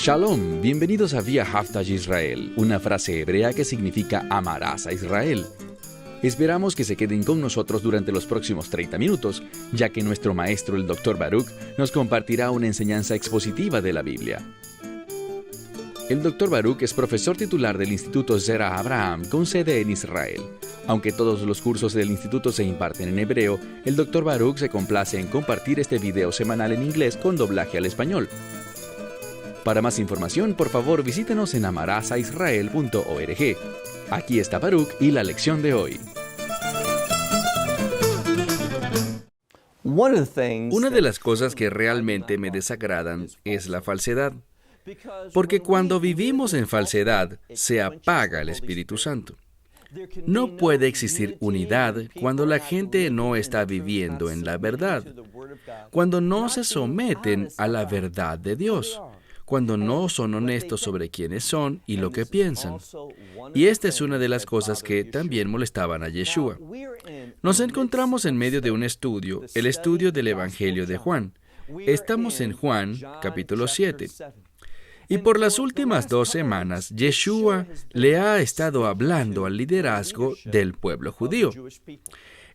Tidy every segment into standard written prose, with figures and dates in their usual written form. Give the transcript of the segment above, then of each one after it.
Shalom, bienvenidos a Vía Haftaj Israel, una frase hebrea que significa amarás a Israel. Esperamos que se queden con nosotros durante los próximos 30 minutos, ya que nuestro maestro, el Dr. Baruch, nos compartirá una enseñanza expositiva de la Biblia. El Dr. Baruch es profesor titular del Instituto Zera Abraham con sede en Israel. Aunque todos los cursos del instituto se imparten en hebreo, el Dr. Baruch se complace en compartir este video semanal en inglés con doblaje al español. Para más información, por favor, visítenos en amarasaisrael.org. Aquí está Baruch y la lección de hoy. Una de las cosas que realmente me desagradan es la falsedad. Porque cuando vivimos en falsedad, se apaga el Espíritu Santo. No puede existir unidad cuando la gente no está viviendo en la verdad, cuando no se someten a la verdad de Dios, cuando no son honestos sobre quiénes son y lo que piensan. Y esta es una de las cosas que también molestaban a Yeshua. Nos encontramos en medio de un estudio, el estudio del Evangelio de Juan. Estamos en Juan, capítulo 7. Y por las últimas 2 semanas, Yeshua le ha estado hablando al liderazgo del pueblo judío.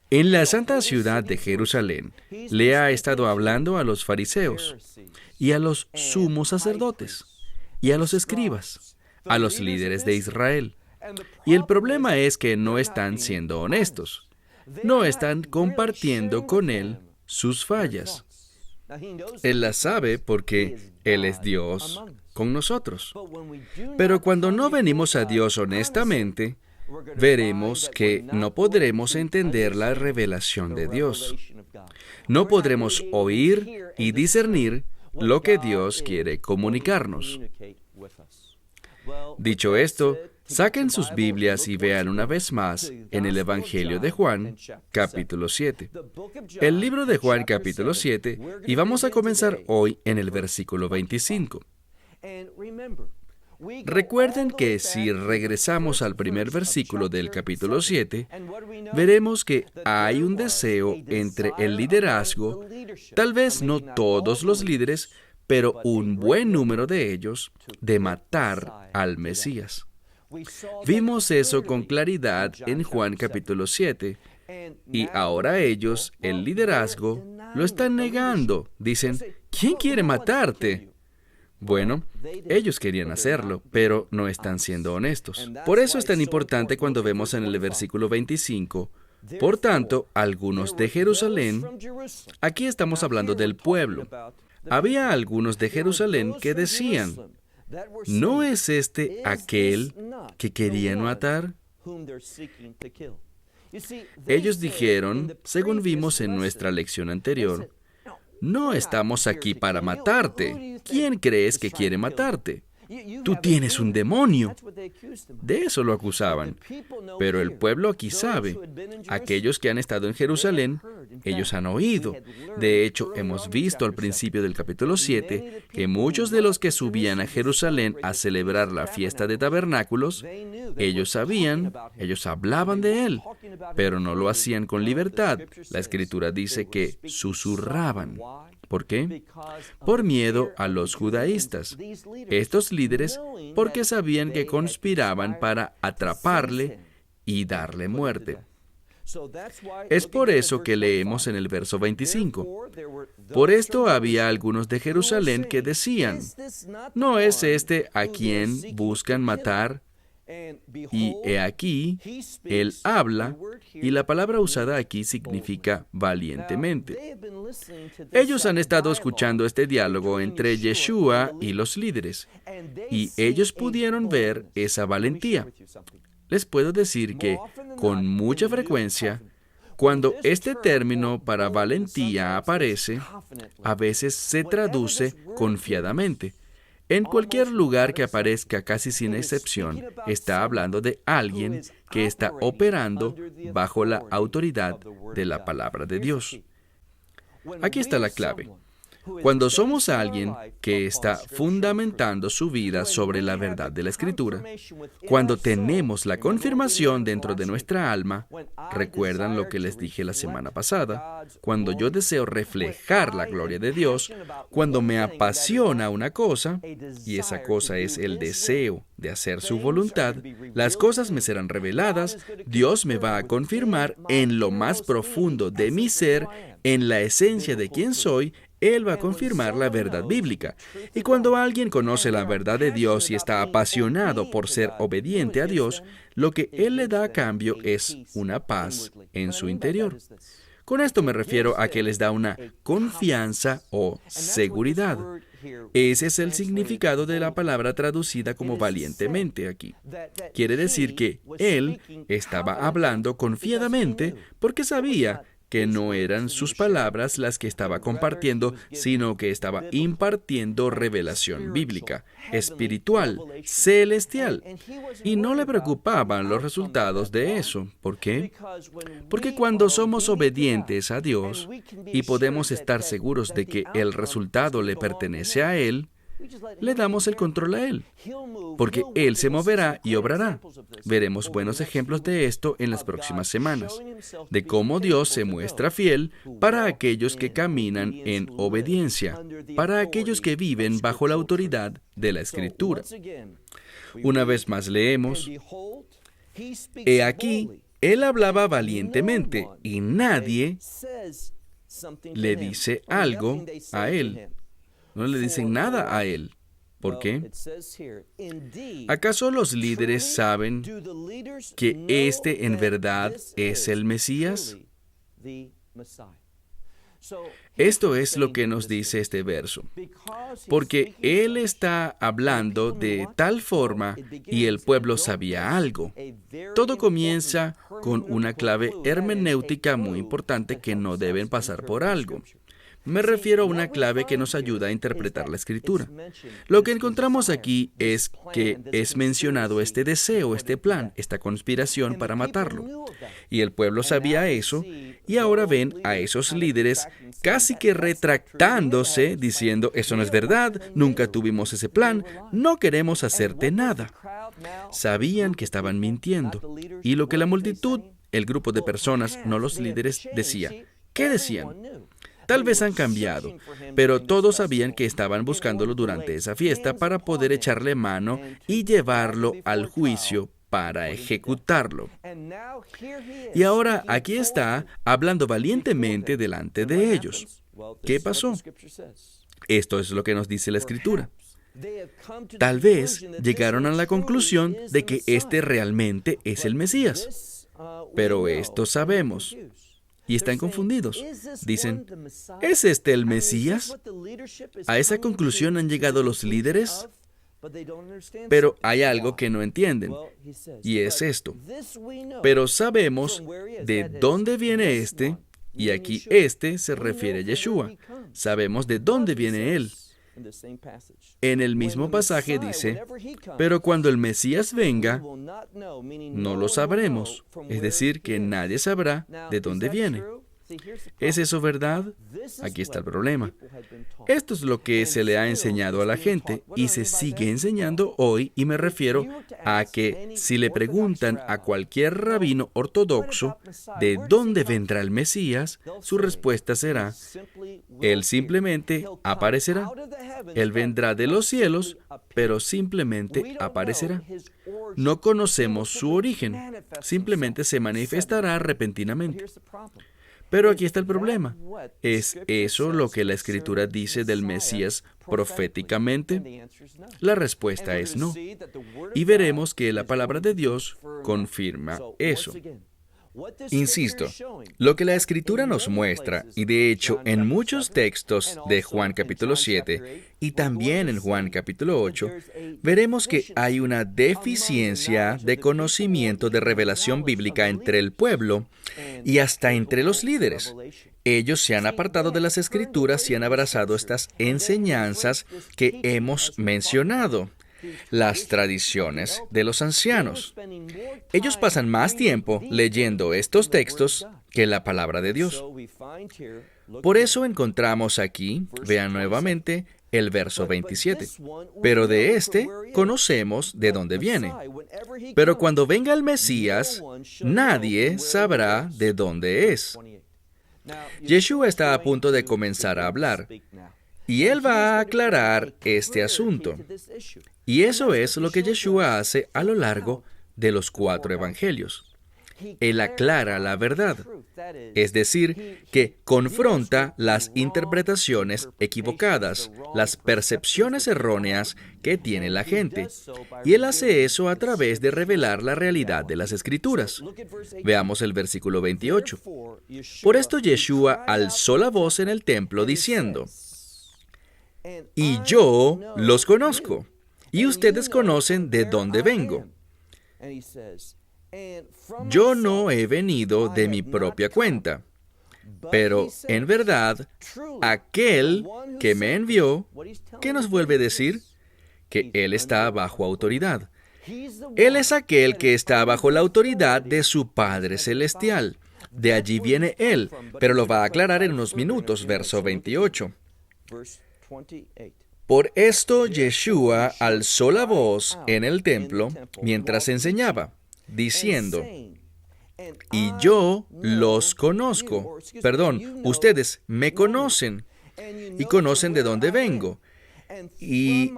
En la santa ciudad de Jerusalén, le ha estado hablando a los fariseos, y a los sumos sacerdotes, y a los escribas, a los líderes de Israel. Y el problema es que no están siendo honestos. No están compartiendo con Él sus fallas. Él las sabe porque Él es Dios con nosotros. Pero cuando no venimos a Dios honestamente, veremos que no podremos entender la revelación de Dios. No podremos oír y discernir lo que Dios quiere comunicarnos. Dicho esto, saquen sus Biblias y vean una vez más en el Evangelio de Juan, capítulo 7. El libro de Juan, capítulo 7, y vamos a comenzar hoy en el versículo 25. Recuerden que si regresamos al primer versículo del capítulo 7, veremos que hay un deseo entre el liderazgo, tal vez no todos los líderes, pero un buen número de ellos, de matar al Mesías. Vimos eso con claridad en Juan capítulo 7, y ahora ellos, el liderazgo, lo están negando. Dicen, ¿quién quiere matarte? Bueno, ellos querían hacerlo, pero no están siendo honestos. Por eso es tan importante cuando vemos en el versículo 25, por tanto, algunos de Jerusalén, aquí estamos hablando del pueblo. Había algunos de Jerusalén que decían, ¿no es este aquel que querían matar? Ellos dijeron, según vimos en nuestra lección anterior, no estamos aquí para matarte. ¿Quién crees que quiere matarte? Tú tienes un demonio. De eso lo acusaban. Pero el pueblo aquí sabe. Aquellos que han estado en Jerusalén, ellos han oído. De hecho, hemos visto al principio del capítulo 7 que muchos de los que subían a Jerusalén a celebrar la fiesta de tabernáculos, ellos sabían, ellos hablaban de él, pero no lo hacían con libertad. La Escritura dice que susurraban. ¿Por qué? Por miedo a los judaístas. Estos líderes, porque sabían que conspiraban para atraparle y darle muerte. Es por eso que leemos en el verso 25. Por esto había algunos de Jerusalén que decían, ¿no es este a quien buscan matar? Y he aquí, él habla, y la palabra usada aquí significa valientemente. Ellos han estado escuchando este diálogo entre Yeshua y los líderes, y ellos pudieron ver esa valentía. Les puedo decir que, con mucha frecuencia, cuando este término para valentía aparece, a veces se traduce confiadamente. En cualquier lugar que aparezca, casi sin excepción, está hablando de alguien que está operando bajo la autoridad de la palabra de Dios. Aquí está la clave. Cuando somos alguien que está fundamentando su vida sobre la verdad de la Escritura, cuando tenemos la confirmación dentro de nuestra alma, ¿recuerdan lo que les dije la semana pasada? Cuando yo deseo reflejar la gloria de Dios, cuando me apasiona una cosa, y esa cosa es el deseo de hacer su voluntad, las cosas me serán reveladas, Dios me va a confirmar en lo más profundo de mi ser, en la esencia de quién soy. Él va a confirmar la verdad bíblica. Y cuando alguien conoce la verdad de Dios y está apasionado por ser obediente a Dios, lo que Él le da a cambio es una paz en su interior. Con esto me refiero a que les da una confianza o seguridad. Ese es el significado de la palabra traducida como valientemente aquí. Quiere decir que Él estaba hablando confiadamente porque sabía que no eran sus palabras las que estaba compartiendo, sino que estaba impartiendo revelación bíblica, espiritual, celestial. Y no le preocupaban los resultados de eso. ¿Por qué? Porque cuando somos obedientes a Dios y podemos estar seguros de que el resultado le pertenece a Él, le damos el control a Él, porque Él se moverá y obrará. Veremos buenos ejemplos de esto en las próximas semanas, de cómo Dios se muestra fiel para aquellos que caminan en obediencia, para aquellos que viven bajo la autoridad de la Escritura. Una vez más leemos, «He aquí, Él hablaba valientemente, y nadie le dice algo a Él». No le dicen nada a Él. ¿Por qué? ¿Acaso los líderes saben que este en verdad es el Mesías? Esto es lo que nos dice este verso. Porque Él está hablando de tal forma y el pueblo sabía algo. Todo comienza con una clave hermenéutica muy importante que no deben pasar por algo. Me refiero a una clave que nos ayuda a interpretar la Escritura. Lo que encontramos aquí es que es mencionado este deseo, este plan, esta conspiración para matarlo. Y el pueblo sabía eso, y ahora ven a esos líderes casi que retractándose, diciendo, eso no es verdad, nunca tuvimos ese plan, no queremos hacerte nada. Sabían que estaban mintiendo. Y lo que la multitud, el grupo de personas, no los líderes, decía. ¿Qué decían? Tal vez han cambiado, pero todos sabían que estaban buscándolo durante esa fiesta para poder echarle mano y llevarlo al juicio para ejecutarlo. Y ahora aquí está hablando valientemente delante de ellos. ¿Qué pasó? Esto es lo que nos dice la Escritura. Tal vez llegaron a la conclusión de que este realmente es el Mesías, pero esto sabemos. Y están confundidos. Dicen, ¿es este el Mesías? ¿A esa conclusión han llegado los líderes? Pero hay algo que no entienden, y es esto. Pero sabemos de dónde viene este, y aquí este se refiere a Yeshua. Sabemos de dónde viene Él. En el mismo pasaje dice, pero cuando el Mesías venga, no lo sabremos. Es decir, que nadie sabrá de dónde viene. ¿Es eso verdad? Aquí está el problema. Esto es lo que se le ha enseñado a la gente y se sigue enseñando hoy, y me refiero a que si le preguntan a cualquier rabino ortodoxo de dónde vendrá el Mesías, su respuesta será, Él simplemente aparecerá. Él vendrá de los cielos, pero simplemente aparecerá. No conocemos su origen, simplemente se manifestará repentinamente. Pero aquí está el problema. ¿Es eso lo que la Escritura dice del Mesías proféticamente? La respuesta es no. Y veremos que la palabra de Dios confirma eso. Insisto, lo que la Escritura nos muestra, y de hecho en muchos textos de Juan capítulo 7 y también en Juan capítulo 8, veremos que hay una deficiencia de conocimiento de revelación bíblica entre el pueblo y hasta entre los líderes. Ellos se han apartado de las Escrituras y han abrazado estas enseñanzas que hemos mencionado. Las tradiciones de los ancianos. Ellos pasan más tiempo leyendo estos textos que la palabra de Dios. Por eso encontramos aquí, vean nuevamente, el verso 27. Pero de este conocemos de dónde viene. Pero cuando venga el Mesías, nadie sabrá de dónde es. Yeshua está a punto de comenzar a hablar, y él va a aclarar este asunto. Y eso es lo que Yeshua hace a lo largo de los 4 evangelios. Él aclara la verdad, es decir, que confronta las interpretaciones equivocadas, las percepciones erróneas que tiene la gente, y él hace eso a través de revelar la realidad de las Escrituras. Veamos el versículo 28. Por esto Yeshua alzó la voz en el templo diciendo: y yo los conozco, y ustedes conocen de dónde vengo. Yo no he venido de mi propia cuenta, pero en verdad, aquel que me envió, ¿qué nos vuelve a decir? Que Él está bajo autoridad. Él es aquel que está bajo la autoridad de su Padre Celestial. De allí viene Él, pero lo va a aclarar en unos minutos, verso 28. Por esto Yeshua alzó la voz en el templo mientras enseñaba, diciendo: y yo los conozco. Perdón, ustedes me conocen y conocen de dónde vengo. Y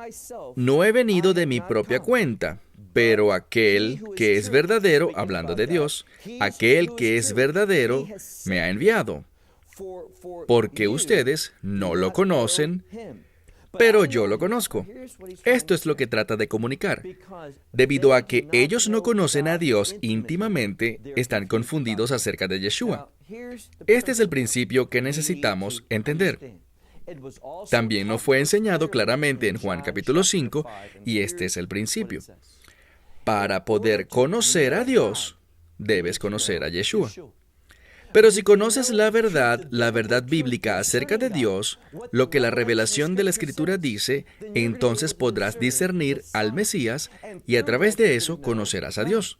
no he venido de mi propia cuenta, pero aquel que es verdadero, hablando de Dios, aquel que es verdadero me ha enviado. Porque ustedes no lo conocen, pero yo lo conozco. Esto es lo que trata de comunicar. Debido a que ellos no conocen a Dios íntimamente, están confundidos acerca de Yeshua. Este es el principio que necesitamos entender. También nos fue enseñado claramente en Juan capítulo 5, y este es el principio. Para poder conocer a Dios, debes conocer a Yeshua. Pero si conoces la verdad bíblica acerca de Dios, lo que la revelación de la Escritura dice, entonces podrás discernir al Mesías y a través de eso conocerás a Dios.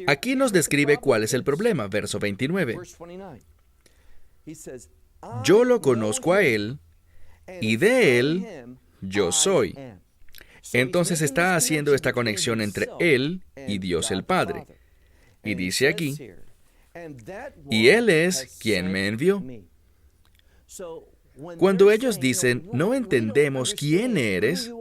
Aquí nos describe cuál es el problema, verso 29. Yo lo conozco a Él y de Él yo soy. Entonces está haciendo esta conexión entre Él y Dios el Padre. Y dice aquí: y Él es quien me envió. Cuando ellos dicen, no entendemos quién eres,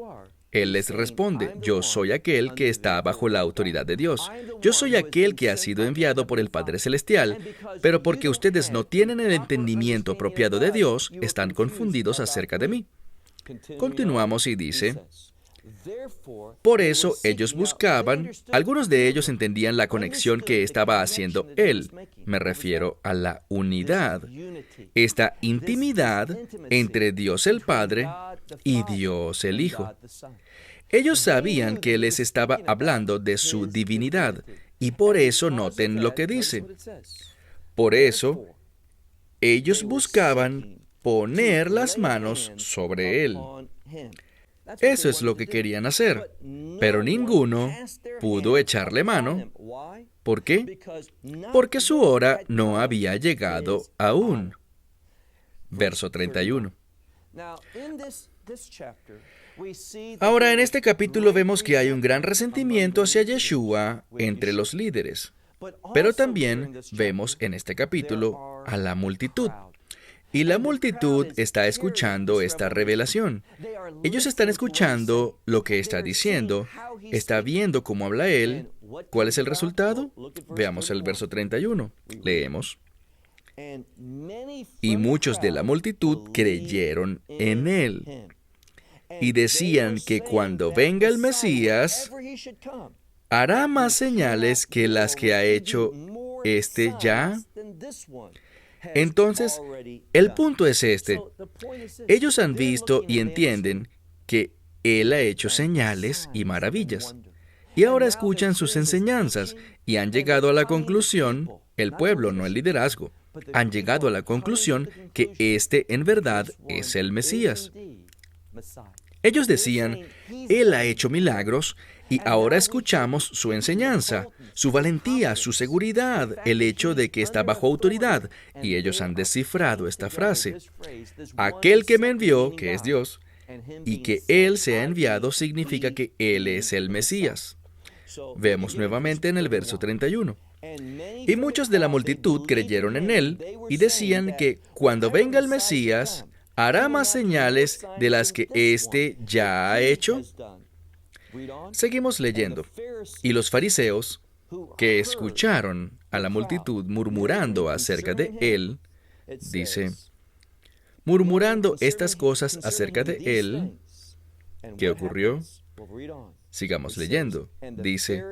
Él les responde, yo soy aquel que está bajo la autoridad de Dios. Yo soy aquel que ha sido enviado por el Padre Celestial, pero porque ustedes no tienen el entendimiento apropiado de Dios, están confundidos acerca de mí. Continuamos y dice: por eso ellos buscaban, algunos de ellos entendían la conexión que estaba haciendo Él. Me refiero a la unidad, esta intimidad entre Dios el Padre y Dios el Hijo. Ellos sabían que Él les estaba hablando de su divinidad, y por eso noten lo que dice. Por eso, ellos buscaban poner las manos sobre Él. Eso es lo que querían hacer, pero ninguno pudo echarle mano. ¿Por qué? Porque su hora no había llegado aún. Verso 31. Ahora, en este capítulo vemos que hay un gran resentimiento hacia Yeshua entre los líderes, pero también vemos en este capítulo a la multitud. Y la multitud está escuchando esta revelación. Ellos están escuchando lo que está diciendo, está viendo cómo habla Él. ¿Cuál es el resultado? Veamos el verso 31. Leemos: y muchos de la multitud creyeron en Él, y decían que cuando venga el Mesías, hará más señales que las que ha hecho este ya. Entonces, el punto es este. Ellos han visto y entienden que Él ha hecho señales y maravillas. Y ahora escuchan sus enseñanzas y han llegado a la conclusión, el pueblo, no el liderazgo, han llegado a la conclusión que este en verdad es el Mesías. Ellos decían, Él ha hecho milagros Y ahora escuchamos su enseñanza, su valentía, su seguridad, el hecho de que está bajo autoridad. Y ellos han descifrado esta frase. Aquel que me envió, que es Dios, y que Él se ha enviado significa que Él es el Mesías. Vemos nuevamente en el verso 31. Y muchos de la multitud creyeron en Él y decían que cuando venga el Mesías, hará más señales de las que éste ya ha hecho. Seguimos leyendo. Y los fariseos, que escucharon a la multitud murmurando acerca de Él, dice, murmurando estas cosas acerca de Él, ¿qué ocurrió? Sigamos leyendo. Dice,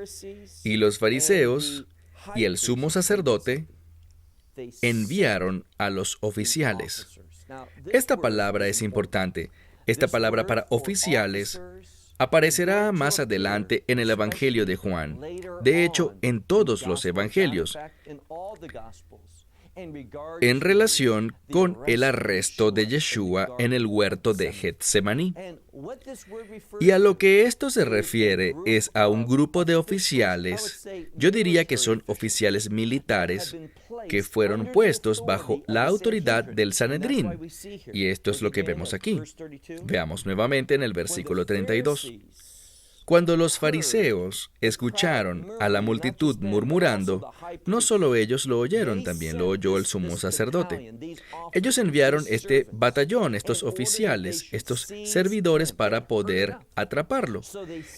y los fariseos y el sumo sacerdote enviaron a los oficiales. Esta palabra es importante. Esta palabra para oficiales aparecerá más adelante en el Evangelio de Juan. De hecho, en todos los evangelios, en relación con el arresto de Yeshua en el huerto de Getsemaní. Y a lo que esto se refiere es a un grupo de oficiales, yo diría que son oficiales militares, que fueron puestos bajo la autoridad del Sanedrín. Y esto es lo que vemos aquí. Veamos nuevamente en el versículo 32. Cuando los fariseos escucharon a la multitud murmurando, no solo ellos lo oyeron, también lo oyó el sumo sacerdote. Ellos enviaron este batallón, estos oficiales, estos servidores para poder atraparlo.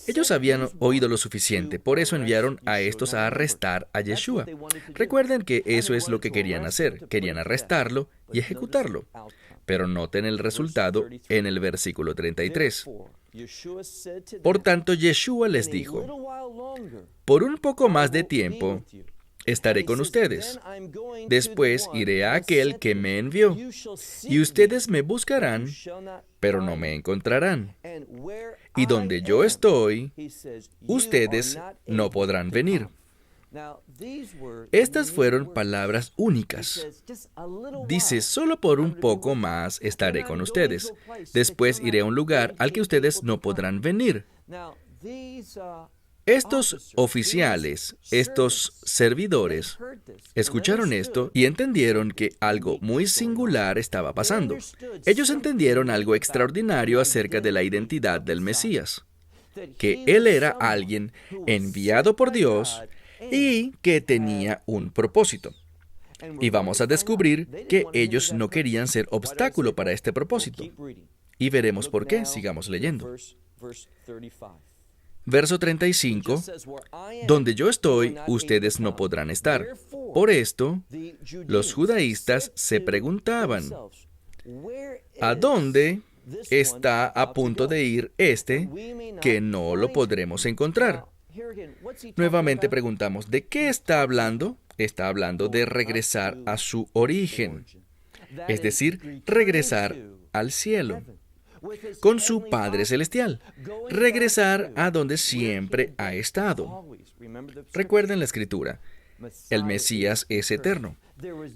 Ellos habían oído lo suficiente, por eso enviaron a estos a arrestar a Yeshua. Recuerden que eso es lo que querían hacer, querían arrestarlo y ejecutarlo. Pero noten el resultado en el versículo 33. Por tanto, Yeshua les dijo, por un poco más de tiempo estaré con ustedes. Después iré a aquel que me envió, y ustedes me buscarán, pero no me encontrarán. Y donde yo estoy, ustedes no podrán venir. Estas fueron palabras únicas. Dice, solo por un poco más estaré con ustedes. Después iré a un lugar al que ustedes no podrán venir. Estos oficiales, estos servidores, escucharon esto y entendieron que algo muy singular estaba pasando. Ellos entendieron algo extraordinario acerca de la identidad del Mesías, que Él era alguien enviado por Dios y que tenía un propósito. Y vamos a descubrir que ellos no querían ser obstáculo para este propósito. Y veremos por qué. Sigamos leyendo. Verso 35. Donde yo estoy, ustedes no podrán estar. Por esto, los judaístas se preguntaban, ¿a dónde está a punto de ir este que no lo podremos encontrar? Nuevamente preguntamos, ¿de qué está hablando? Está hablando de regresar a su origen, es decir, regresar al cielo, con su Padre Celestial, regresar a donde siempre ha estado. Recuerden la Escritura, el Mesías es eterno.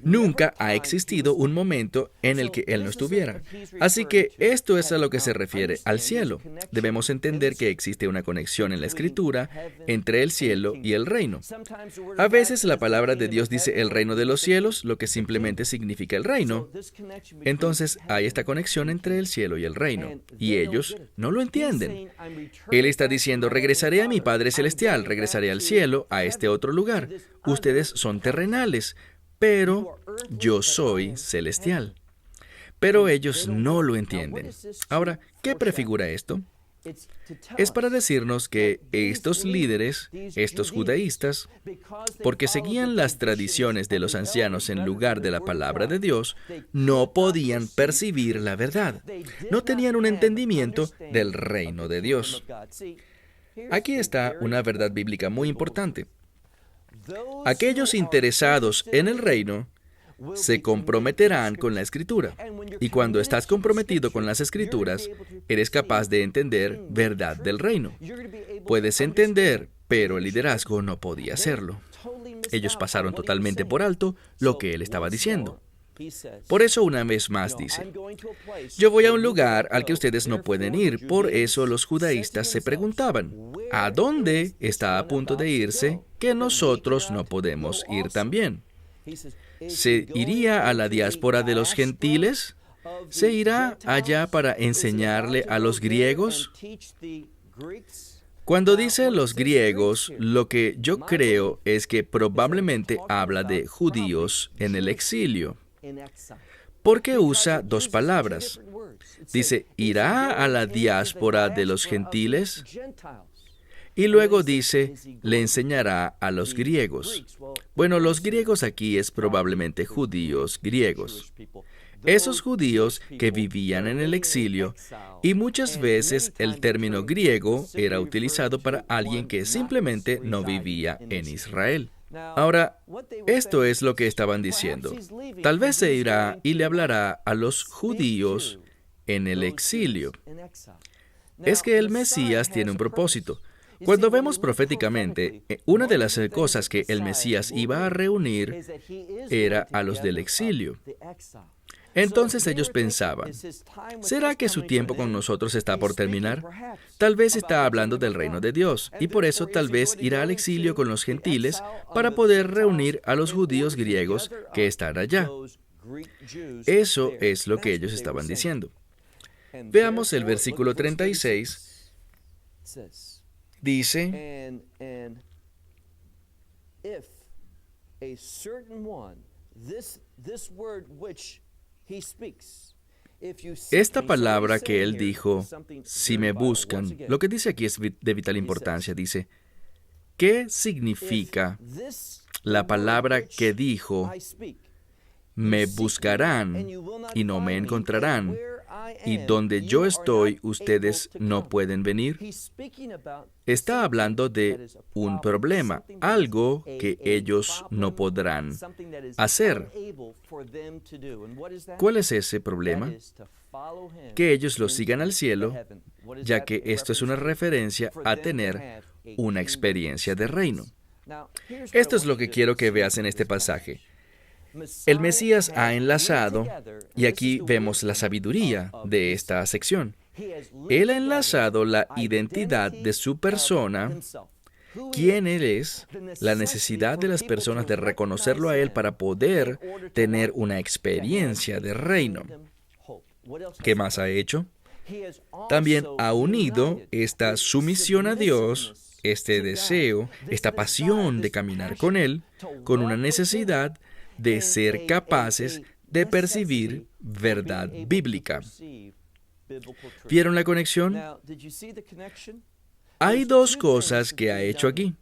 Nunca ha existido un momento en el que Él no estuviera. Así que esto es a lo que se refiere al cielo. Debemos entender que existe una conexión en la Escritura entre el cielo y el reino. A veces la palabra de Dios dice el reino de los cielos, lo que simplemente significa el reino. Entonces hay esta conexión entre el cielo y el reino, y ellos no lo entienden. Él está diciendo, regresaré a mi Padre Celestial, regresaré al cielo, a este otro lugar. Ustedes son terrenales, pero yo soy celestial. Pero ellos no lo entienden. Ahora, ¿qué prefigura esto? Es para decirnos que estos líderes, estos judaístas, porque seguían las tradiciones de los ancianos en lugar de la palabra de Dios, no podían percibir la verdad. No tenían un entendimiento del reino de Dios. Aquí está una verdad bíblica muy importante. Aquellos interesados en el reino se comprometerán con la Escritura. Y cuando estás comprometido con las Escrituras, eres capaz de entender verdad del reino. Puedes entender, pero el liderazgo no podía hacerlo. Ellos pasaron totalmente por alto lo que él estaba diciendo. Por eso una vez más dice, yo voy a un lugar al que ustedes no pueden ir. Por eso los judaístas se preguntaban, ¿A dónde está a punto de irse que nosotros no podemos ir también? ¿Se iría a la diáspora de los gentiles? ¿Se irá allá para enseñarle a los griegos? Cuando dice los griegos, lo que yo creo es que probablemente habla de judíos en el exilio. ¿Por qué usa dos palabras? Dice, ¿irá a la diáspora de los gentiles? Y luego dice, le enseñará a los griegos. Bueno, los griegos aquí es probablemente judíos griegos. Esos judíos que vivían en el exilio, y muchas veces el término griego era utilizado para alguien que simplemente no vivía en Israel. Ahora, esto es lo que estaban diciendo. Tal vez se irá y le hablará a los judíos en el exilio. Es que el Mesías tiene un propósito. Cuando vemos proféticamente, una de las cosas que el Mesías iba a reunir era a los del exilio. Entonces ellos pensaban, ¿será que su tiempo con nosotros está por terminar? Tal vez está hablando del reino de Dios, y por eso tal vez irá al exilio con los gentiles para poder reunir a los judíos griegos que están allá. Eso es lo que ellos estaban diciendo. Veamos el versículo 36. Dice, esta palabra que él dijo, si me buscan, lo que dice aquí es de vital importancia. Dice, ¿qué significa la palabra que dijo, me buscarán y no me encontrarán, y donde yo estoy, ustedes no pueden venir? Está hablando de un problema, algo que ellos no podrán hacer. ¿Cuál es ese problema? Que ellos lo sigan al cielo, ya que esto es una referencia a tener una experiencia de reino. Esto es lo que quiero que veas en este pasaje. El Mesías ha enlazado, y aquí vemos la sabiduría de esta sección. Él ha enlazado la identidad de su persona, quién Él es, la necesidad de las personas de reconocerlo a Él para poder tener una experiencia de reino. ¿Qué más ha hecho? También ha unido esta sumisión a Dios, este deseo, esta pasión de caminar con Él, con una necesidad de ser capaces de percibir verdad bíblica. ¿Vieron la conexión? Hay dos cosas que ha hecho aquí.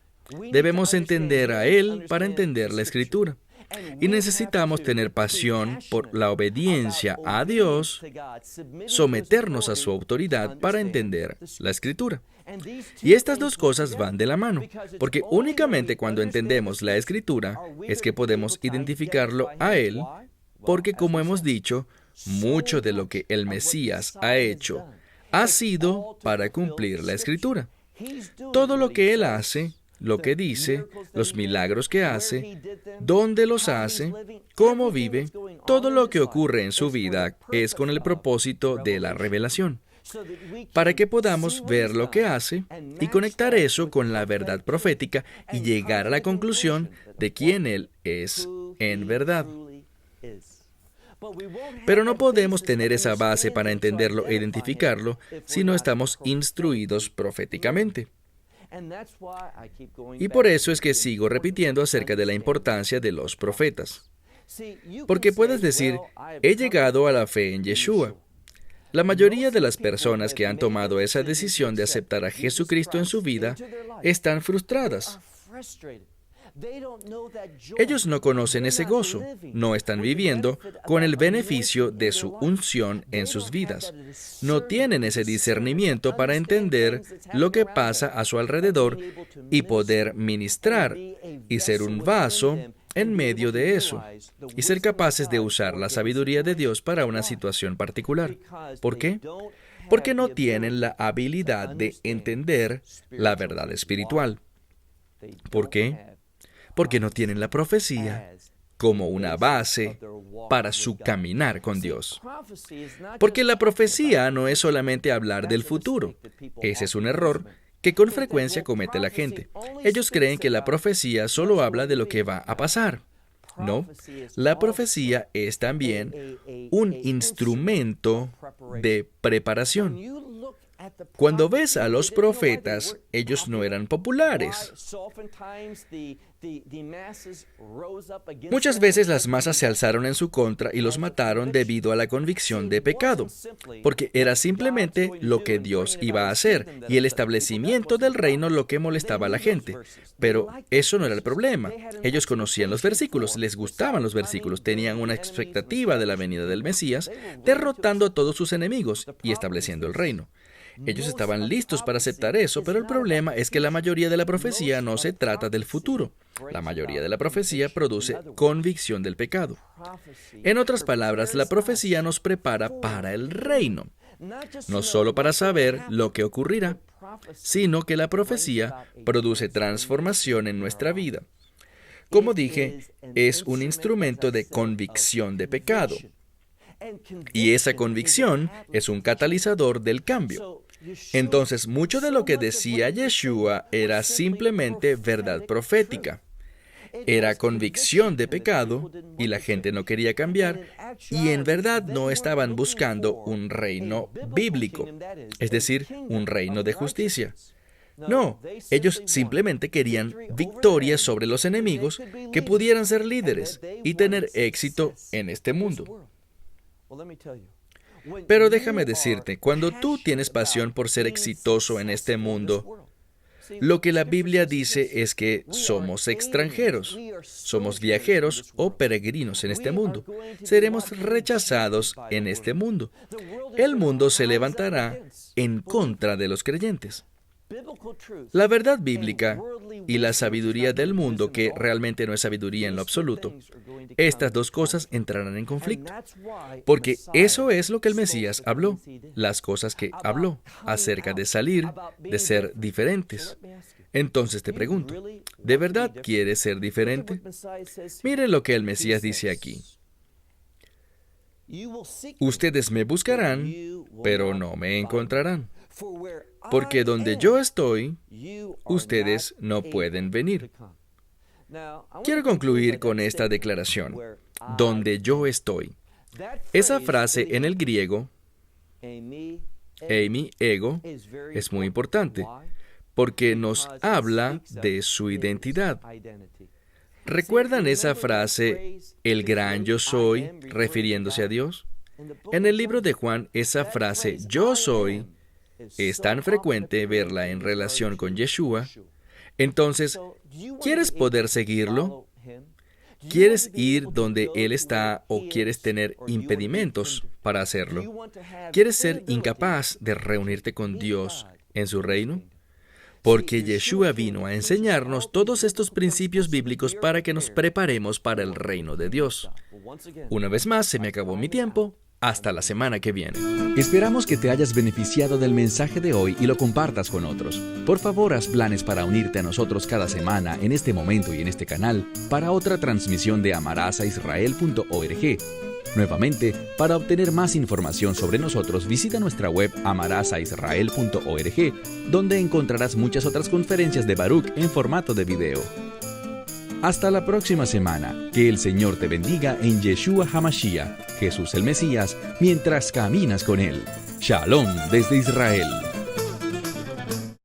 Debemos entender a Él para entender la Escritura. Y necesitamos tener pasión por la obediencia a Dios, someternos a su autoridad para entender la Escritura. Y estas dos cosas van de la mano, porque únicamente cuando entendemos la Escritura es que podemos identificarlo a Él, porque como hemos dicho, mucho de lo que el Mesías ha hecho ha sido para cumplir la Escritura. Todo lo que Él hace, lo que dice, los milagros que hace, dónde los hace, cómo vive, todo lo que ocurre en su vida es con el propósito de la revelación, para que podamos ver lo que hace y conectar eso con la verdad profética y llegar a la conclusión de quién Él es en verdad. Pero no podemos tener esa base para entenderlo e identificarlo si no estamos instruidos proféticamente. Y por eso es que sigo repitiendo acerca de la importancia de los profetas. Porque puedes decir, he llegado a la fe en Yeshua. La mayoría de las personas que han tomado esa decisión de aceptar a Jesucristo en su vida están frustradas. Ellos no conocen ese gozo, no están viviendo con el beneficio de su unción en sus vidas. No tienen ese discernimiento para entender lo que pasa a su alrededor y poder ministrar y ser un vaso en medio de eso y ser capaces de usar la sabiduría de Dios para una situación particular. ¿Por qué? Porque no tienen la habilidad de entender la verdad espiritual. ¿Por qué? Porque no tienen la profecía como una base para su caminar con Dios. Porque la profecía no es solamente hablar del futuro. Ese es un error que con frecuencia comete la gente. Ellos creen que la profecía solo habla de lo que va a pasar. No, la profecía es también un instrumento de preparación. Cuando ves a los profetas, ellos no eran populares. Muchas veces las masas se alzaron en su contra y los mataron debido a la convicción de pecado, porque era simplemente lo que Dios iba a hacer y el establecimiento del reino lo que molestaba a la gente. Pero eso no era el problema. Ellos conocían los versículos, les gustaban los versículos, tenían una expectativa de la venida del Mesías, derrotando a todos sus enemigos y estableciendo el reino. Ellos estaban listos para aceptar eso, pero el problema es que la mayoría de la profecía no se trata del futuro. La mayoría de la profecía produce convicción del pecado. En otras palabras, la profecía nos prepara para el reino, no solo para saber lo que ocurrirá, sino que la profecía produce transformación en nuestra vida. Como dije, es un instrumento de convicción de pecado. Y esa convicción es un catalizador del cambio. Entonces, mucho de lo que decía Yeshua era simplemente verdad profética. Era convicción de pecado y la gente no quería cambiar y en verdad no estaban buscando un reino bíblico, es decir, un reino de justicia. No, ellos simplemente querían victorias sobre los enemigos que pudieran ser líderes y tener éxito en este mundo. Pero déjame decirte, cuando tú tienes pasión por ser exitoso en este mundo, lo que la Biblia dice es que somos extranjeros, somos viajeros o peregrinos en este mundo. Seremos rechazados en este mundo. El mundo se levantará en contra de los creyentes. La verdad bíblica y la sabiduría del mundo, que realmente no es sabiduría en lo absoluto, estas dos cosas entrarán en conflicto. Porque eso es lo que el Mesías habló, las cosas que habló acerca de salir, de ser diferentes. Entonces te pregunto, ¿de verdad quieres ser diferente? Mire lo que el Mesías dice aquí. Ustedes me buscarán, pero no me encontrarán. Porque donde yo estoy, ustedes no pueden venir. Quiero concluir con esta declaración. Donde yo estoy. Esa frase en el griego, eimi, ego, es muy importante, porque nos habla de su identidad. ¿Recuerdan esa frase, el gran yo soy, refiriéndose a Dios? En el libro de Juan, esa frase, yo soy, es tan frecuente verla en relación con Yeshua. Entonces, ¿quieres poder seguirlo? ¿Quieres ir donde Él está o quieres tener impedimentos para hacerlo? ¿Quieres ser incapaz de reunirte con Dios en su reino? Porque Yeshua vino a enseñarnos todos estos principios bíblicos para que nos preparemos para el reino de Dios. Una vez más, se me acabó mi tiempo. Hasta la semana que viene. Esperamos que te hayas beneficiado del mensaje de hoy y lo compartas con otros. Por favor, haz planes para unirte a nosotros cada semana en este momento y en este canal para otra transmisión de amarazaisrael.org. Nuevamente, para obtener más información sobre nosotros, visita nuestra web amarazaisrael.org, donde encontrarás muchas otras conferencias de Baruch en formato de video. Hasta la próxima semana. Que el Señor te bendiga en Yeshua HaMashiach, Jesús el Mesías, mientras caminas con Él. Shalom desde Israel.